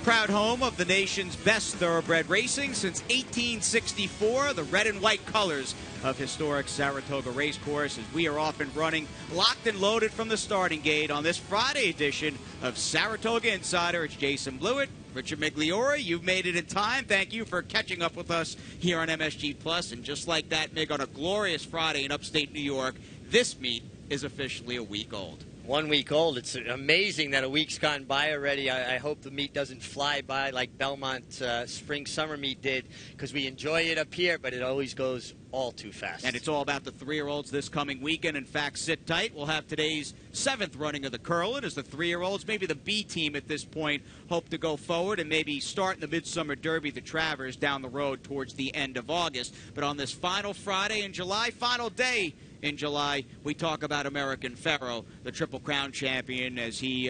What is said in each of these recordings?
Proud home of the nation's best thoroughbred racing since 1864, the red and white colors of historic Saratoga Race Course, as we are off and running, locked and loaded from the starting gate on this Friday edition of Saratoga Insider. It's Jason Blewitt, Richard Migliore. You've made it in time. Thank you for catching up with us here on MSG Plus. And just like that, Mig, on a glorious Friday in upstate New York, this meet is officially a week old. 1 week old. It's amazing that a week's gone by already. I hope the meet doesn't fly by like Belmont spring-summer meet did, because we enjoy it up here, but it always goes all too fast. And it's all about the 3-year-olds this coming weekend. In fact, sit tight. We'll have today's 7th running of the Curlin as the 3-year-olds, maybe the B team at this point, hope to go forward and maybe start in the Midsummer Derby, the Travers, down the road towards the end of August. But on this final Friday in July, final day in July, we talk about American Pharoah, the Triple Crown champion, as he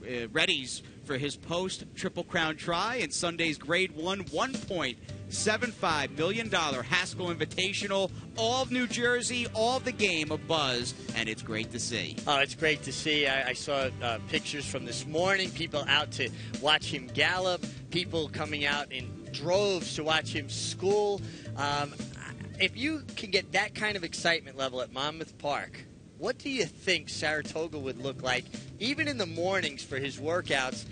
readies for his post-Triple Crown try in Sunday's Grade 1 $1.75 million Haskell Invitational. All of New Jersey, all the game of buzz, and it's great to see. Oh, it's great to see. I saw pictures from this morning, people out to watch him gallop, people coming out in droves to watch him school. If you can get that kind of excitement level at Monmouth Park, what do you think Saratoga would look like, even in the mornings for his workouts?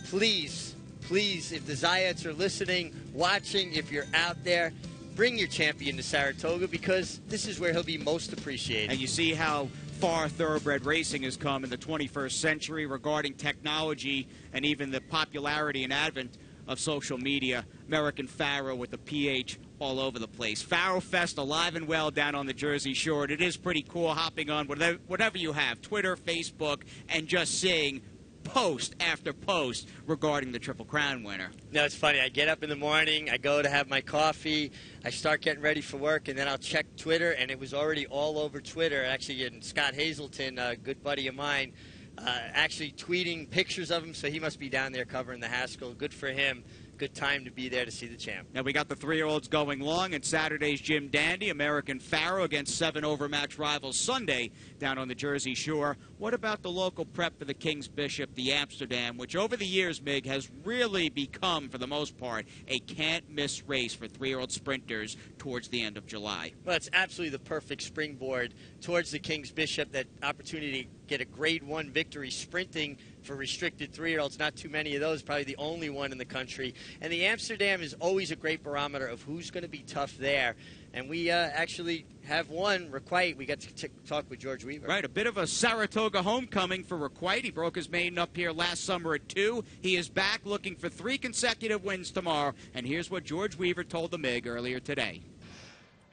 Please, please, if the Zayats are listening, watching, if you're out there, bring your champion to Saratoga, because this is where he'll be most appreciated. And you see how far thoroughbred racing has come in the 21st century regarding technology and even the popularity and advent of social media. American Pharoah with the PH all over the place. Pharoah Fest alive and well down on the Jersey Shore. And it is pretty cool hopping on whatever you have, Twitter, Facebook, and just seeing post after post regarding the Triple Crown winner. No, it's funny. I get up in the morning, I go to have my coffee, I start getting ready for work, and then I'll check Twitter, and it was already all over Twitter. Actually, and Scott Hazelton, a good buddy of mine, actually tweeting pictures of him, so he must be down there covering the Haskell. Good for him. Good time to be there to see the champ. Now we got the 3-year-olds going long, and Saturday's Jim Dandy, American Pharoah against 7 overmatched rivals Sunday down on the Jersey Shore. What about the local prep for the King's Bishop, the Amsterdam, which over the years, Mig, has really become, for the most part, a can't-miss race for 3-year-old sprinters towards the end of July? Well, it's absolutely the perfect springboard towards the King's Bishop, that opportunity to get a Grade 1 victory sprinting for restricted 3-year-olds. Not too many of those, probably the only one in the country. And the Amsterdam is always a great barometer of who's going to be tough there. And we actually have one, Requite. We got to talk with George Weaver. Right, a bit of a Saratoga homecoming for Requite. He broke his maiden up here last summer at 2. He is back looking for 3 consecutive wins tomorrow. And here's what George Weaver told the MIG earlier today.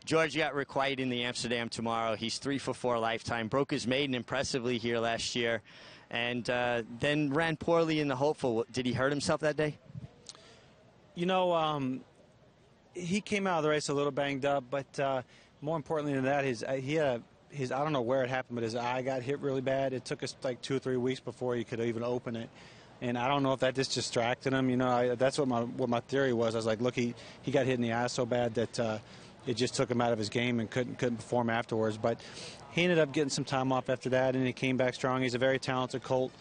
George got Requite in the Amsterdam tomorrow. He's 3 for 4 lifetime. Broke his maiden impressively here last year. And then ran poorly in the Hopeful. Did he hurt himself that day? You know, he came out of the race a little banged up, but more importantly than that, I don't know where it happened, but his eye got hit really bad. It took us like 2 or 3 weeks before he could even open it. And I don't know if that just distracted him. You know, that's what my theory was. I was like, look, he got hit in the eye so bad that it just took him out of his game and couldn't perform afterwards. But he ended up getting some time off after that, and he came back strong. He's a very talented colt.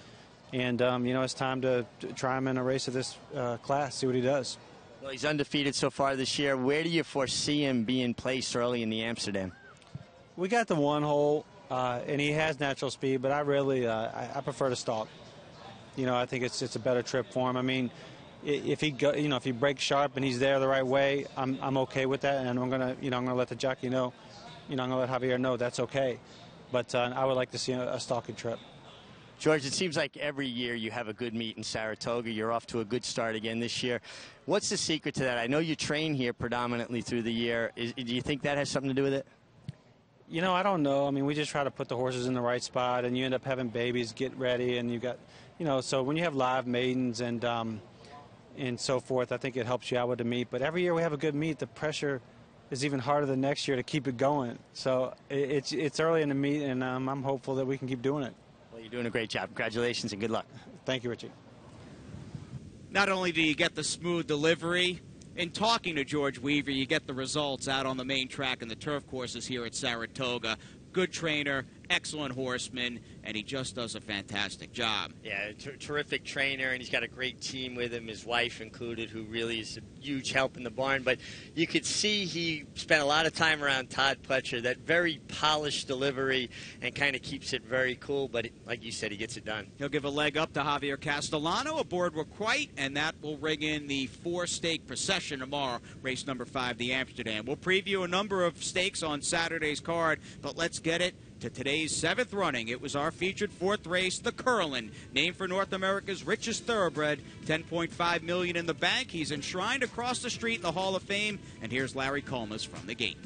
And, you know, it's time to try him in a race of this class, see what he does. Well, he's undefeated so far this year. Where do you foresee him being placed early in the Amsterdam? We got the 1 hole, and he has natural speed, but I really I prefer to stalk. You know, I think it's a better trip for him. I mean, if he breaks sharp and he's there the right way, I'm okay with that, and I'm gonna let the jockey know. I'm gonna let Javier know that's okay. But I would like to see a stalking trip. George, it seems like every year you have a good meet in Saratoga. You're off to a good start again this year. What's the secret to that? I know you train here predominantly through the year. Do you think that has something to do with it? You know, I don't know. I mean, we just try to put the horses in the right spot, and you end up having babies get ready, and you got, you know, so when you have live maidens and so forth, I think it helps you out with the meet. But every year we have a good meet, the pressure is even harder than next year to keep it going. So it's early in the meet, and I'm hopeful that we can keep doing it. Well, you're doing a great job. Congratulations and good luck. Thank you, Richie. Not only do you get the smooth delivery, in talking to George Weaver, you get the results out on the main track and the turf courses here at Saratoga. Good trainer, excellent horseman, and he just does a fantastic job. Yeah, terrific trainer, and he's got a great team with him, his wife included, who really is a huge help in the barn. But you could see he spent a lot of time around Todd Pletcher, that very polished delivery, and kind of keeps it very cool. But like you said, he gets it done. He'll give a leg up to Javier Castellano aboard Requite, and that will ring in the 4-stake procession tomorrow, race number 5, the Amsterdam. We'll preview a number of stakes on Saturday's card, but let's get it to today's 7th running. It was our featured 4th race, the Curlin, named for North America's richest thoroughbred. $10.5 million in the bank. He's enshrined across the street in the Hall of Fame, and here's Larry Colmus from the gate.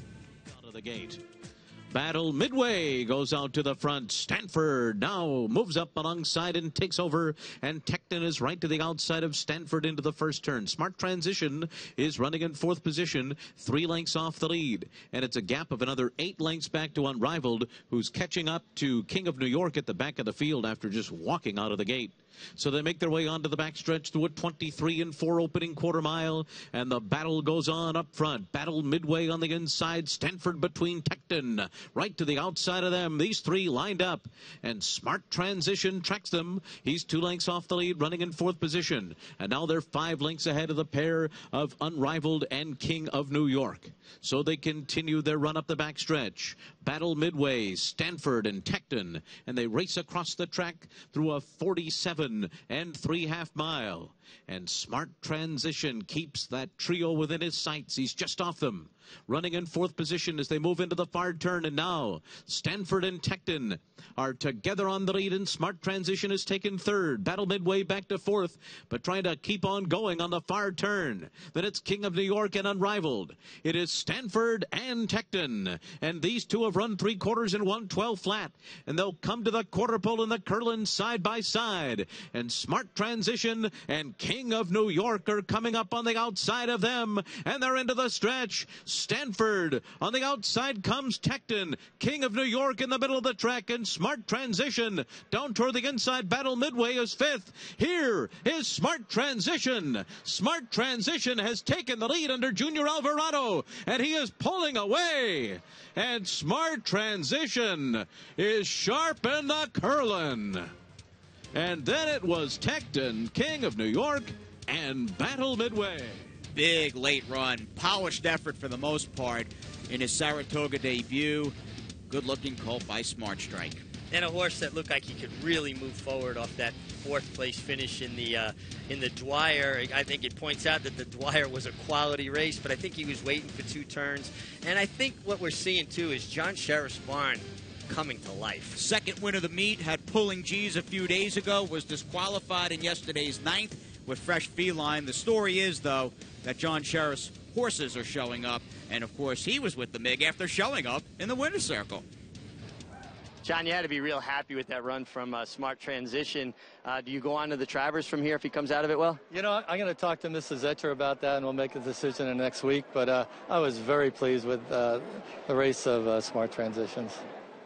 Out of the gate. Battle Midway goes out to the front. Stanford now moves up alongside and takes over. And Tecton is right to the outside of Stanford into the first turn. Smart Transition is running in 4th position, 3 lengths off the lead. And it's a gap of another 8 lengths back to Unrivaled, who's catching up to King of New York at the back of the field after just walking out of the gate. So they make their way onto the backstretch to a 23-4 opening quarter mile, and the battle goes on up front. Battle Midway on the inside, Stanford between Tecton. Right to the outside of them, these 3 lined up, and Smart Transition tracks them. He's 2 lengths off the lead, running in 4th position. And now they're 5 lengths ahead of the pair of Unrivaled and King of New York. So they continue their run up the backstretch. Battle Midway, Stanford and Tecton, and they race across the track through a 47 and 3/2 mile. And Smart Transition keeps that trio within his sights. He's just off them, running in 4th position as they move into the far turn. And now Stanford and Tecton are together on the lead, and Smart Transition is taken 3rd. Battle Midway back to 4th, but trying to keep on going on the far turn. Then it's King of New York and Unrivaled. It is Stanford and Tecton, and these two have run 3/4 and 1/12 flat, and they'll come to the quarter pole in the Curlin side by side. And Smart Transition and King of New York are coming up on the outside of them, and they're into the stretch. Stanford on the outside comes Tecton. King of New York in the middle of the track, and Smart Transition down toward the inside. Battle Midway is 5th. Here is Smart Transition. Smart Transition has taken the lead under Junior Alvarado, and he is pulling away. And Smart Transition is sharp in the Curlin. And then it was Tecton, King of New York, and Battle Midway. Big late run, polished effort for the most part in his Saratoga debut. Good-looking colt by Smart Strike. And a horse that looked like he could really move forward off that 4th place finish in the Dwyer. I think it points out that the Dwyer was a quality race, but I think he was waiting for 2 turns. And I think what we're seeing too is John Sheriff's barn coming to life. Second win of the meet, had pulling G's a few days ago, was disqualified in yesterday's 9th with Fresh Feline. The story is, though, that John Sheriff's horses are showing up, and of course he was with the MIG after showing up in the winner's circle. John, you had to be real happy with that run from Smart Transition. Do you go on to the Travers from here if he comes out of it well? You know, I'm going to talk to Mrs. Etcher about that, and we'll make a decision next week. But I was very pleased with the race of Smart Transitions.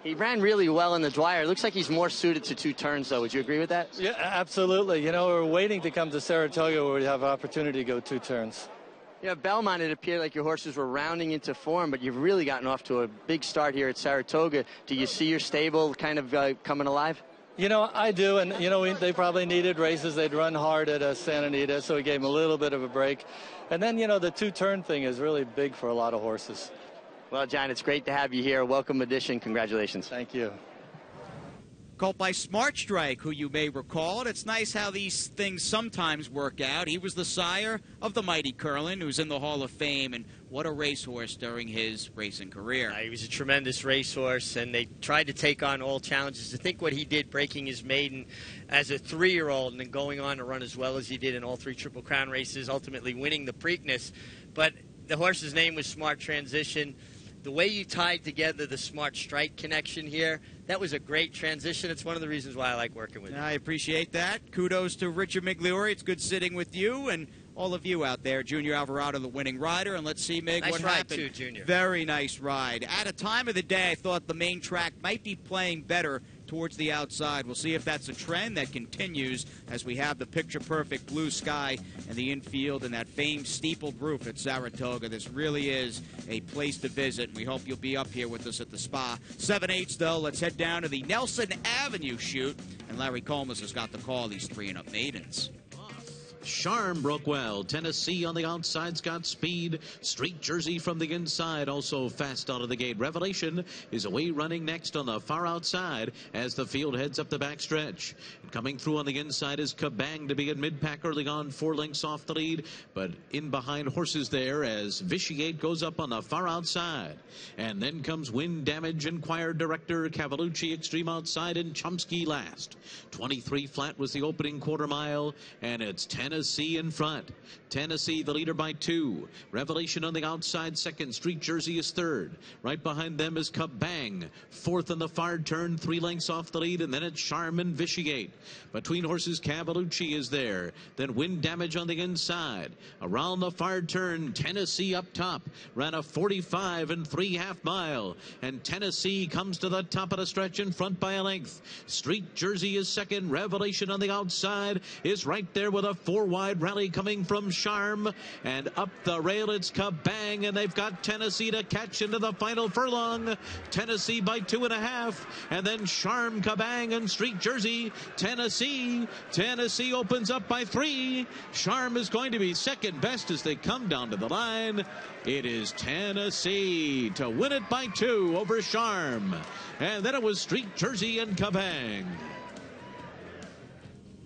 He ran really well in the Dwyer. It looks like he's more suited to 2 turns, though. Would you agree with that? Yeah, absolutely. You know, we're waiting to come to Saratoga where we have opportunity to go 2 turns. Yeah, Belmont, it appeared like your horses were rounding into form, but you've really gotten off to a big start here at Saratoga. Do you see your stable kind of coming alive? You know, I do, and, you know, they probably needed races. They'd run hard at Santa Anita, so we gave them a little bit of a break. And then, you know, the 2-turn thing is really big for a lot of horses. Well, John, it's great to have you here. Welcome addition. Congratulations. Thank you. Colt by Smart Strike, who you may recall. And it's nice how these things sometimes work out. He was the sire of the mighty Curlin, who's in the Hall of Fame, and what a racehorse during his racing career. He was a tremendous racehorse, and they tried to take on all challenges. To think what he did breaking his maiden as a 3-year-old and then going on to run as well as he did in all 3 Triple Crown races, ultimately winning the Preakness. But the horse's name was Smart Transition. The way you tied together the Smart Strike connection here, that was a great transition. It's one of the reasons why I like working with you. I appreciate that. Kudos to Richard Migliore. It's good sitting with you and all of you out there. Junior Alvarado, the winning rider. And let's see, Mig, nice what ride happened. too, Junior. Very nice ride. At a time of the day, I thought the main track might be playing better towards the outside. We'll see if that's a trend that continues as we have the picture-perfect blue sky and the infield and that famed steepled roof at Saratoga. This really is a place to visit. We hope you'll be up here with us at the spa. 7/8, though. Let's head down to the Nelson Avenue shoot. And Larry Comas has got the call, these 3-and-up maidens. Charm broke well. Tennessee on the outside's got speed. Street Jersey from the inside, also fast out of the gate. Revelation is away running next on the far outside as the field heads up the backstretch. Coming through on the inside is Kabang to be in mid-pack early on, 4 lengths off the lead, but in behind horses there as Vitiate goes up on the far outside. And then comes Wind Damage, Inquired Director, Cavalucci extreme outside, and Chomsky last. 23 flat was the opening quarter mile, and it's Tennessee in front. Tennessee the leader by 2. Revelation on the outside second. Street Jersey is third. Right behind them is Kabang, fourth in the far turn, 3 lengths off the lead, and then it's Charm and Vitiate. Between horses, Cavalucci is there. Then Wind Damage on the inside. Around the far turn, Tennessee up top. Ran a 45 and 3/2 mile. And Tennessee comes to the top of the stretch in front by a length. Street Jersey is second. Revelation on the outside is right there with a 4-wide rally coming from Charm. And up the rail, it's Kabang, and they've got Tennessee to catch into the final furlong. Tennessee by 2.5. And then Charm, Kabang, and Street Jersey. Tennessee opens up by 3. Charm is going to be second best as they come down to the line. It is Tennessee to win it by 2 over Charm. And then it was Street Jersey and Kabang.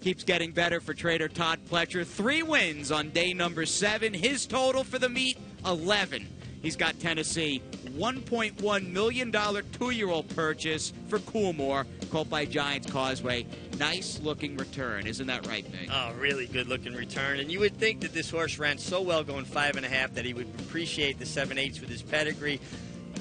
Keeps getting better for trader Todd Pletcher. 3 wins on day number 7. His total for the meet, 11. He's got Tennessee. $1.1 million 2-year-old purchase for Coolmore, called by Giants Causeway. Nice looking return, isn't that right, Mig? Oh, really good looking return. And you would think that this horse ran so well going 5.5 that he would appreciate the 7/8 with his pedigree.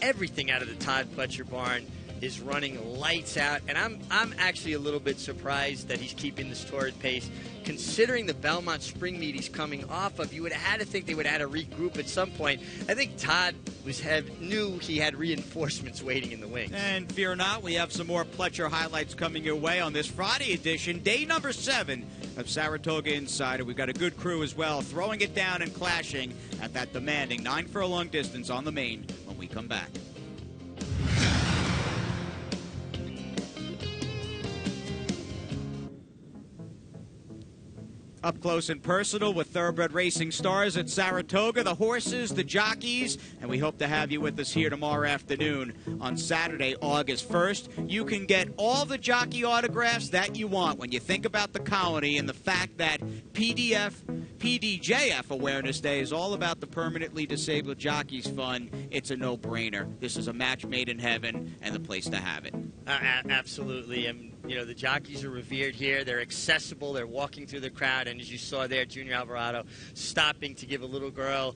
Everything out of the Todd Pletcher barn is running lights out, and I'm actually a little bit surprised that he's keeping this torrid pace. Considering the Belmont Spring meet he's coming off of, you would have had to think they would have had to regroup at some point. I think Todd knew he had reinforcements waiting in the wings. And fear not, we have some more Pletcher highlights coming your way on this Friday edition, day number 7 of Saratoga Insider. We've got a good crew as well, throwing it down and clashing at that demanding 9 furlong distance on the main when we come back. Up close and personal with thoroughbred racing stars at Saratoga, the horses, the jockeys, and we hope to have you with us here tomorrow afternoon on Saturday, August 1st. You can get all the jockey autographs that you want when you think about the colony and the fact that PDJF Awareness Day is all about the permanently disabled jockeys fund. It's a no-brainer. This is a match made in heaven and the place to have it. Absolutely. And you know, the jockeys are revered here. They're accessible. They're walking through the crowd. And as you saw there, Junior Alvarado stopping to give a little girl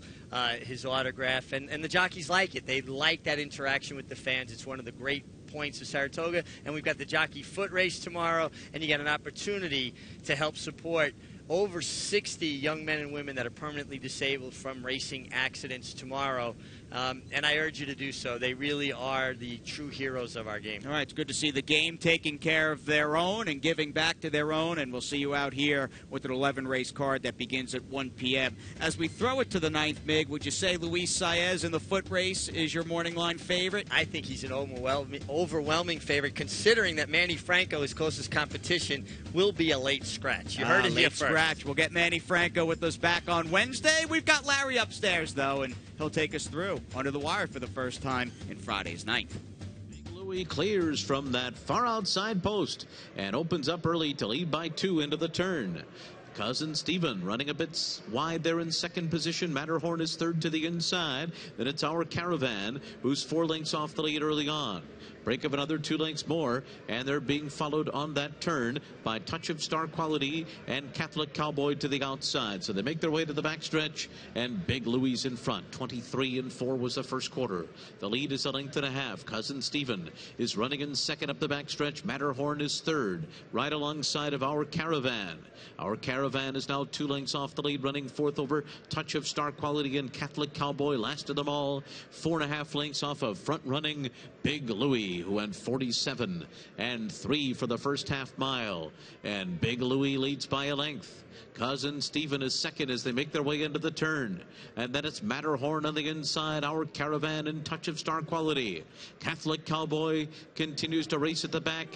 his autograph. And the jockeys like it. They like that interaction with the fans. It's one of the great points of Saratoga. And we've got the jockey foot race tomorrow. And you got an opportunity to help support over 60 young men and women that are permanently disabled from racing accidents tomorrow. And I urge you to do so. They really are the true heroes of our game. All right, it's good to see the game taking care of their own and giving back to their own, and we'll see you out here with an 11-race card that begins at 1 p.m. As we throw it to the 9th, Mig, would you say Luis Saez in the foot race is your morning line favorite? I think he's an overwhelming favorite, considering that Manny Franco, his closest competition, will be a late scratch. You heard it here first. Late scratch. We'll get Manny Franco with us back on Wednesday. We've got Larry upstairs, though, and he'll take us through under the wire for the first time in Friday's 9th. Big Louie clears from that far outside post and opens up early to lead by 2 into the turn. Cousin Stephen running a bit wide there in second position. Matterhorn is third to the inside. Then it's Our Caravan, who's 4 lengths off the lead early on. Break of another 2 lengths more, and they're being followed on that turn by Touch of Star Quality and Catholic Cowboy to the outside. So they make their way to the backstretch, and Big Louie's in front. 23 and 4 was the first quarter. The lead is 1.5 lengths. Cousin Stephen is running in second up the backstretch. Matterhorn is third, right alongside of Our Caravan. Our Caravan Caravan is now 2 lengths off the lead, running fourth over Touch of Star Quality and Catholic Cowboy. Last of them all, 4.5 lengths off of front-running Big Louie, who went 47 and 3 for the first half mile. And Big Louie leads by a length. Cousin Stephen is second as they make their way into the turn. And then it's Matterhorn on the inside, Our Caravan and Touch of Star Quality. Catholic Cowboy continues to race at the back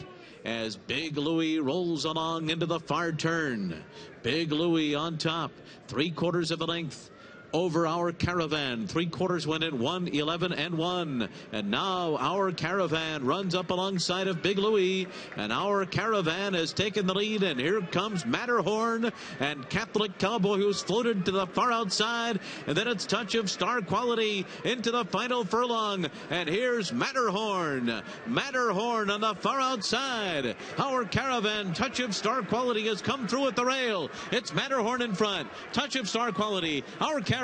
as Big Louie rolls along into the far turn. Big Louie on top, 3/4 of a length over Our Caravan. 3/4 went in 1:11 and 1. And now Our Caravan runs up alongside of Big Louie, and Our Caravan has taken the lead. And here comes Matterhorn and Catholic Cowboy, who's floated to the far outside. And then it's Touch of Star Quality into the final furlong. And here's Matterhorn. Matterhorn on the far outside. Our Caravan, Touch of Star Quality has come through at the rail. It's Matterhorn in front. Touch of Star Quality. Our Caravan,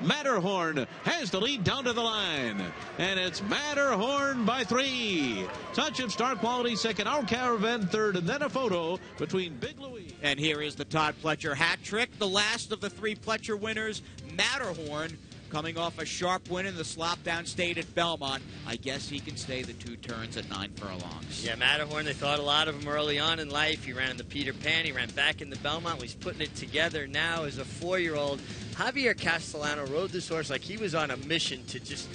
Matterhorn has the lead down to the line. And it's Matterhorn by 3. Touch of Star Quality second, Our Caravan third, and then a photo between Big Louie. And here is the Todd Pletcher hat trick, the last of the 3 Pletcher winners. Matterhorn coming off a sharp win in the slop down state at Belmont. I guess he can stay the 2 turns at 9 furlongs. Yeah, Matterhorn, they thought a lot of him early on in life. He ran in the Peter Pan. He ran back in the Belmont. Well, he's putting it together now as a 4-year-old. Javier Castellano rode this horse like he was on a mission to just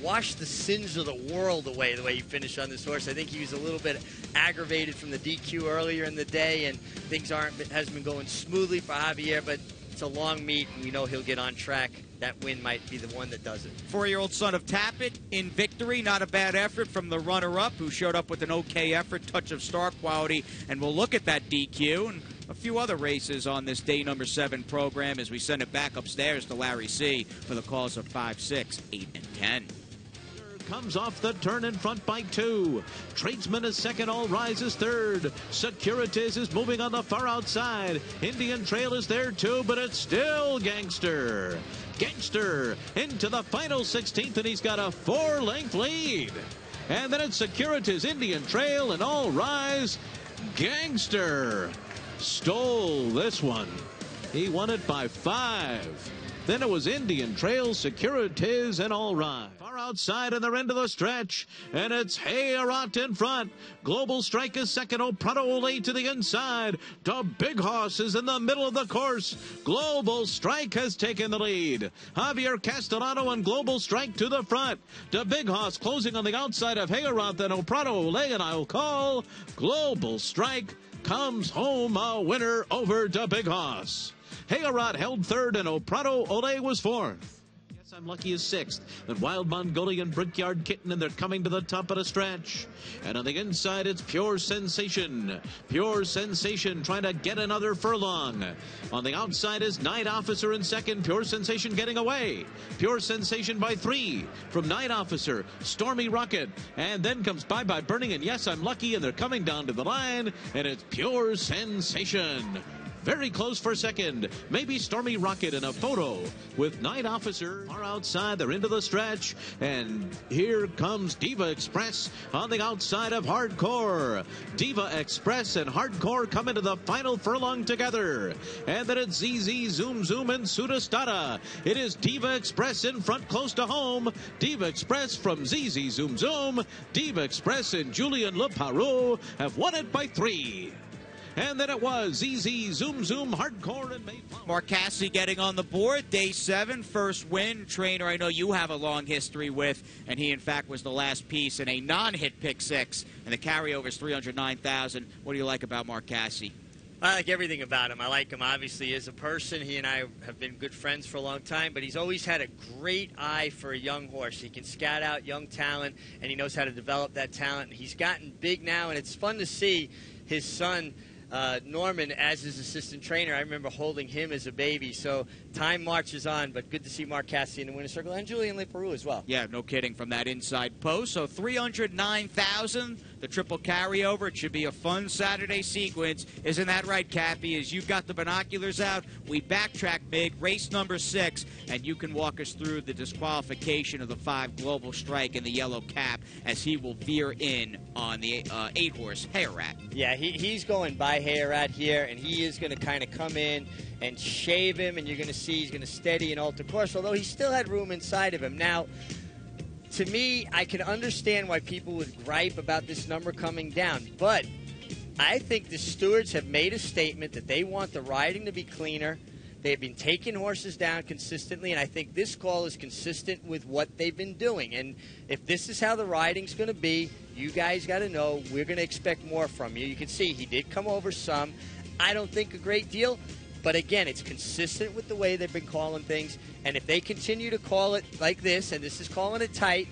wash the sins of the world away, the way he finished on this horse. I think he was a little bit aggravated from the DQ earlier in the day, and things hasn't been going smoothly for Javier, but it's a long meet, and we know he'll get on track. That win might be the one that does it. 4-year-old son of Tappet in victory. Not a bad effort from the runner-up, who showed up with an okay effort, Touch of Star Quality. And we'll look at that DQ and a few other races on this day number 7 program as we send it back upstairs to Larry C. for the calls of 5, 6, 8, and 10. Comes off the turn in front by 2. Tradesman is second. All Rise is third. Securities is moving on the far outside. Indian Trail is there too, but it's still Gangster. Gangster into the final 16th, and he's got a 4-length lead. And then it's Securities, Indian Trail, and All Rise. Gangster stole this one. He won it by 5. Then it was Indian Trail, Securities, and All Rise. Far outside and they're into the stretch. And it's Hayarot in front. Global Strike is second. Prado Olay to the inside. The Big Hoss is in the middle of the course. Global Strike has taken the lead. Javier Castellano and Global Strike to the front. The Big Hoss closing on the outside of Hayarot and Prado Olay, and I'll call Global Strike comes home a winner over the Big Hoss. Hayarot held third, and Prado Olay was fourth. Yes, I'm Lucky is sixth. Then Wild Mongolian, Brickyard Kitten, and they're coming to the top of the stretch. And on the inside, it's Pure Sensation. Pure Sensation trying to get another furlong. On the outside is Night Officer in second. Pure Sensation getting away. Pure Sensation by 3 from Night Officer. Stormy Rocket. And then comes Bye Bye Burning, and Yes, I'm Lucky, and they're coming down to the line. And it's Pure Sensation. Very close for second. Maybe Stormy Rocket in a photo with Night Officer. Far outside, they're into the stretch. And here comes Diva Express on the outside of Hardcore. Diva Express and Hardcore come into the final furlong together. And then it's ZZ Zoom Zoom and Sudastada. It is Diva Express in front close to home. Diva Express from ZZ Zoom Zoom. Diva Express and Julian Le Parou have won it by 3. And then it was ZZ Zoom Zoom Hardcore and Mayflower. Mark Cassidy getting on the board. Day 7, first win. Trainer I know you have a long history with, and he in fact was the last piece in a non-hit pick 6, and the carryover is $309,000. What do you like about Mark Cassidy? I like everything about him. I like him obviously as a person. He and I have been good friends for a long time, but he's always had a great eye for a young horse. He can scout out young talent, and he knows how to develop that talent. He's gotten big now, and it's fun to see his son Norman as his assistant trainer. I remember holding him as a baby. So time marches on, but good to see Mark Cassidy in the winner's circle, and Julian Le Parou as well. Yeah, no kidding, from that inside post. So $309,000, the triple carryover. It should be a fun Saturday sequence. Isn't that right, Cappy? As you've got the binoculars out, we backtrack big, race number 6, and you can walk us through the disqualification of the 5 Global Strike in the yellow cap as he will veer in on the 8-horse Hayarot. Yeah, he's going by hair out here, and he is going to kind of come in and shave him, and you're going to see he's going to steady and alter course, although he still had room inside of him. Now, to me, I can understand why people would gripe about this number coming down, but I think the stewards have made a statement that they want the riding to be cleaner. They've been taking horses down consistently, and I think this call is consistent with what they've been doing. And if this is how the riding's going to be, you guys got to know we're going to expect more from you. You can see he did come over some. I don't think a great deal, but again, it's consistent with the way they've been calling things. And if they continue to call it like this, and this is calling it tight,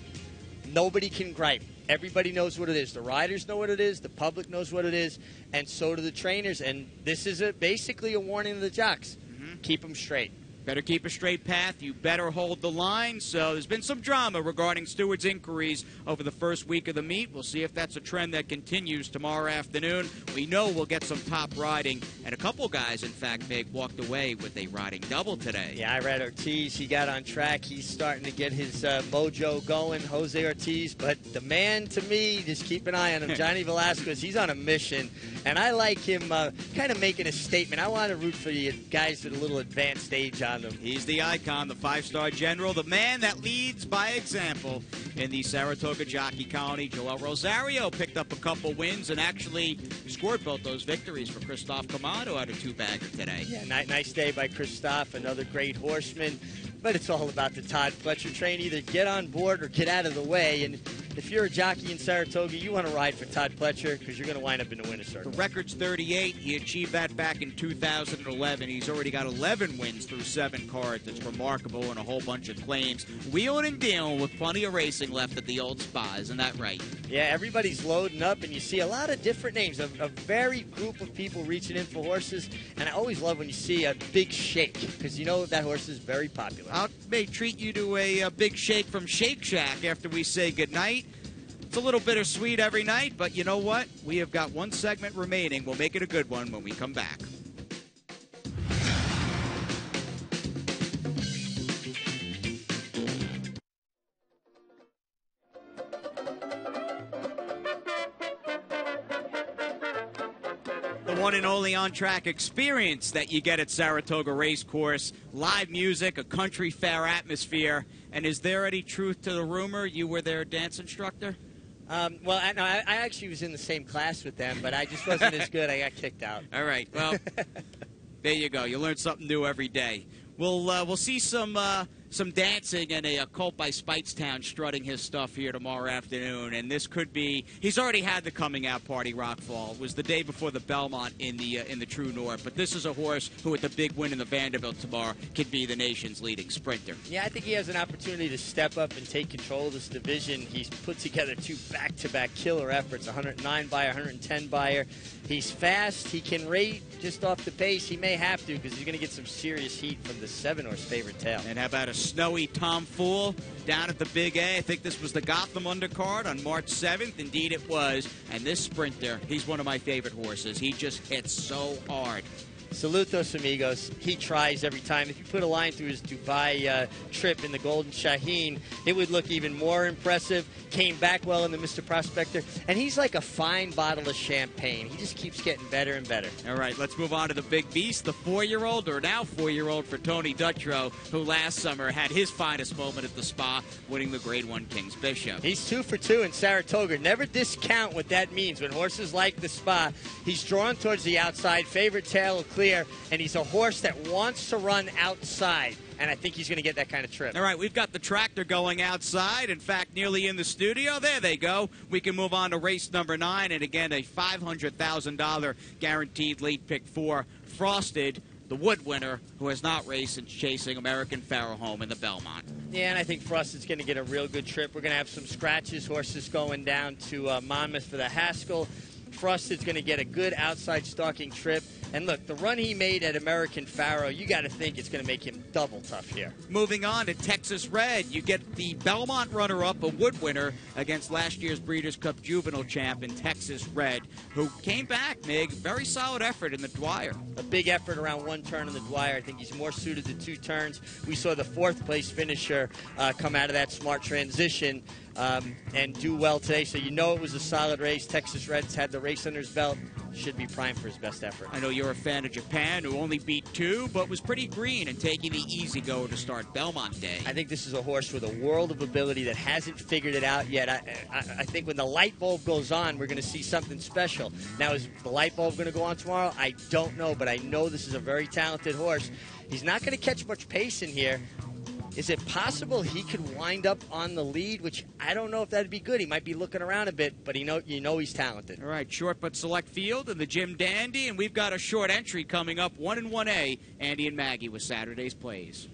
nobody can gripe. Everybody knows what it is. The riders know what it is. The public knows what it is. And so do the trainers. And this is basically a warning to the jocks. Keep them straight. Better keep a straight path. You better hold the line. So there's been some drama regarding stewards' inquiries over the first week of the meet. We'll see if that's a trend that continues tomorrow afternoon. We know we'll get some top riding. And a couple guys, in fact, walked away with a riding double today. Yeah, I read Ortiz. He got on track. He's starting to get his mojo going, Jose Ortiz. But the man, to me, just keep an eye on him, Johnny Velasquez. He's on a mission. And I like him kind of making a statement. I want to root for you guys at a little advanced age on them. He's the icon, the five-star general, the man that leads by example in the Saratoga Jockey Colony. Joel Rosario picked up a couple wins and actually scored both those victories for Christophe Camado out of two-bagger today. Yeah, nice day by Christophe, another great horseman. But it's all about the Todd Fletcher train. Either get on board or get out of the way. And if you're a jockey in Saratoga, you want to ride for Todd Fletcher because you're going to wind up in the winner's circle. The record's 38. He achieved that back in 2011. He's already got 11 wins through 7 cards. It's remarkable, and a whole bunch of claims. Wheeling and dealing with plenty of racing left at the old spa. Isn't that right? Yeah, everybody's loading up, and you see a lot of different names, a varied group of people reaching in for horses. And I always love when you see a big shake because you know that horse is very popular. I may treat you to a big shake from Shake Shack after we say goodnight. It's a little bittersweet every night, but you know what? We have got one segment remaining. We'll make it a good one when we come back. The one and only on-track experience that you get at Saratoga Race Course. Live music, a country fair atmosphere. And is there any truth to the rumor you were their dance instructor? Well, I actually was in the same class with them, but I just wasn't as good. I got kicked out. All right. Well, there you go. You learn something new every day. We'll see some dancing and a Colt by Spitestown strutting his stuff here tomorrow afternoon. And this could be, he's already had the coming out party, Rockfall. It was the day before the Belmont in the True North. But this is a horse who, with the big win in the Vanderbilt tomorrow, could be the nation's leading sprinter. Yeah, I think he has an opportunity to step up and take control of this division. He's put together 2 back-to-back killer efforts, 109 buyer, 110 buyer. He's fast. He can rate just off the pace. He may have to because he's going to get some serious heat from the 7-horse favorite tail. And how about a snowy Tom Fool down at the Big A? I think this was the Gotham undercard on March 7th. Indeed it was. And this sprinter, he's one of my favorite horses. He just hits so hard. Saludos, amigos. He tries every time. If you put a line through his Dubai trip in the Golden Shaheen, it would look even more impressive. Came back well in the Mr. Prospector. And he's like a fine bottle of champagne. He just keeps getting better and better. All right, let's move on to the big beast, the 4-year-old, or now 4-year-old for Tony Dutrow, who last summer had his finest moment at the Spa, winning the Grade 1 King's Bishop. He's 2 for 2 in Saratoga. Never discount what that means. When horses like the Spa, he's drawn towards the outside, favorite tail will clear, and he's a horse that wants to run outside. And I think he's going to get that kind of trip. All right, we've got the tractor going outside. In fact, nearly in the studio. There they go. We can move on to race number 9. And again, a $500,000 guaranteed late pick 4. Frosted, the Wood winner, who has not raced since chasing American Pharoah home in the Belmont. Yeah, and I think Frosted's going to get a real good trip. We're going to have some scratches. Horses going down to Monmouth for the Haskell. Frosted's going to get a good outside stalking trip. And look, the run he made at American Pharoah, you got to think it's going to make him double tough here. Moving on to Texas Red, you get the Belmont runner-up, a Wood winner, against last year's Breeders' Cup Juvenile champ in Texas Red, who came back, Mig. Very solid effort in the Dwyer. A big effort around one turn in the Dwyer. I think he's more suited to 2 turns. We saw the 4th-place finisher come out of that smart transition and do well today. So you know it was a solid race. Texas Red's had the race under his belt should be primed for his best effort. I know you're a fan of Japan, who only beat 2, but was pretty green and taking the easy go to start Belmont Day. I think this is a horse with a world of ability that hasn't figured it out yet. I think when the light bulb goes on, we're going to see something special. Now, is the light bulb going to go on tomorrow? I don't know, but I know this is a very talented horse. He's not going to catch much pace in here. Is it possible he could wind up on the lead, which I don't know if that'd be good. He might be looking around a bit, but you know he's talented. All right, short but select field in the Jim Dandy, and we've got a short entry coming up, 1 and 1A, Andy and Maggie with Saturday's plays.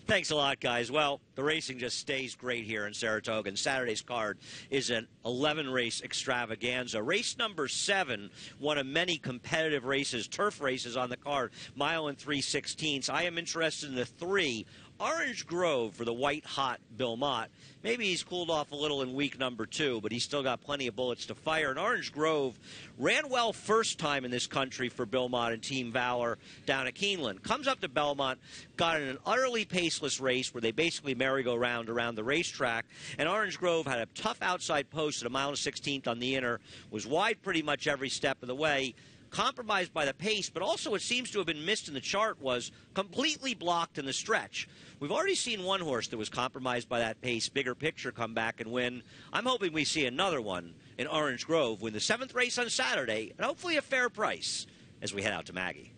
Thanks a lot, guys. Well, the racing just stays great here in Saratoga, and Saturday's card is an 11-race extravaganza. Race number 7, one of many competitive races, turf races on the card, mile and 3/16. I am interested in the 3, Orange Grove for the white-hot Bill Mott. Maybe he's cooled off a little in week number 2, but he's still got plenty of bullets to fire. And Orange Grove ran well first time in this country for Bill Mott and Team Valor down at Keeneland. Comes up to Belmont, got in an utterly paceless race where they basically merry-go-round around the racetrack. And Orange Grove had a tough outside post at a mile and 16th on the inner, was wide pretty much every step of the way. Compromised by the pace, but also what seems to have been missed in the chart was completely blocked in the stretch. We've already seen one horse that was compromised by that pace, Bigger Picture, come back and win. I'm hoping we see another one in Orange Grove win the 7th race on Saturday, and hopefully a fair price as we head out to Maggie.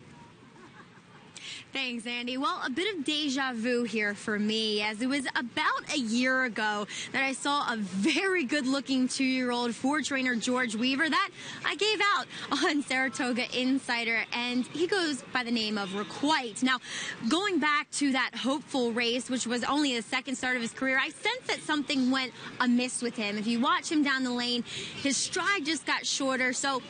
Thanks, Andy. Well, a bit of deja vu here for me, as it was about a year ago that I saw a very good-looking 2-year-old for trainer George Weaver that I gave out on Saratoga Insider, and he goes by the name of Requite. Now, going back to that hopeful race, which was only the second start of his career, I sensed that something went amiss with him. If you watch him down the lane, his stride just got shorter, so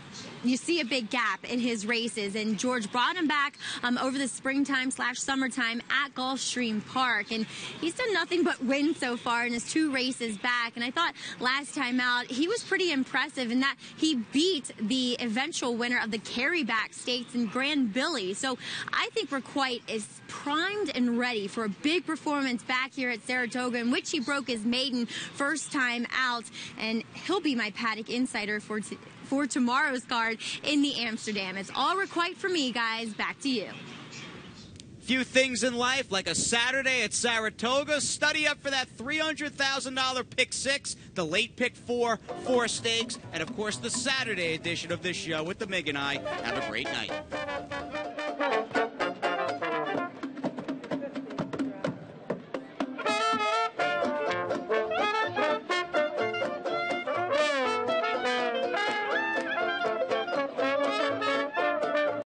you see a big gap in his races, and George brought him back over the springtime/summertime at Gulfstream Park, and he's done nothing but win so far in his 2 races back. And I thought last time out he was pretty impressive in that he beat the eventual winner of the Carryback Stakes in Grand Billy. So I think Requite is primed and ready for a big performance back here at Saratoga, in which he broke his maiden first time out, and he'll be my paddock insider for tomorrow's card in the Amsterdam. It's all Requite for me, guys. Back to you. Few things in life, like a Saturday at Saratoga. Study up for that $300,000 pick 6, the late pick 4 stakes, and of course the Saturday edition of this show with the Mig and I. Have a great night.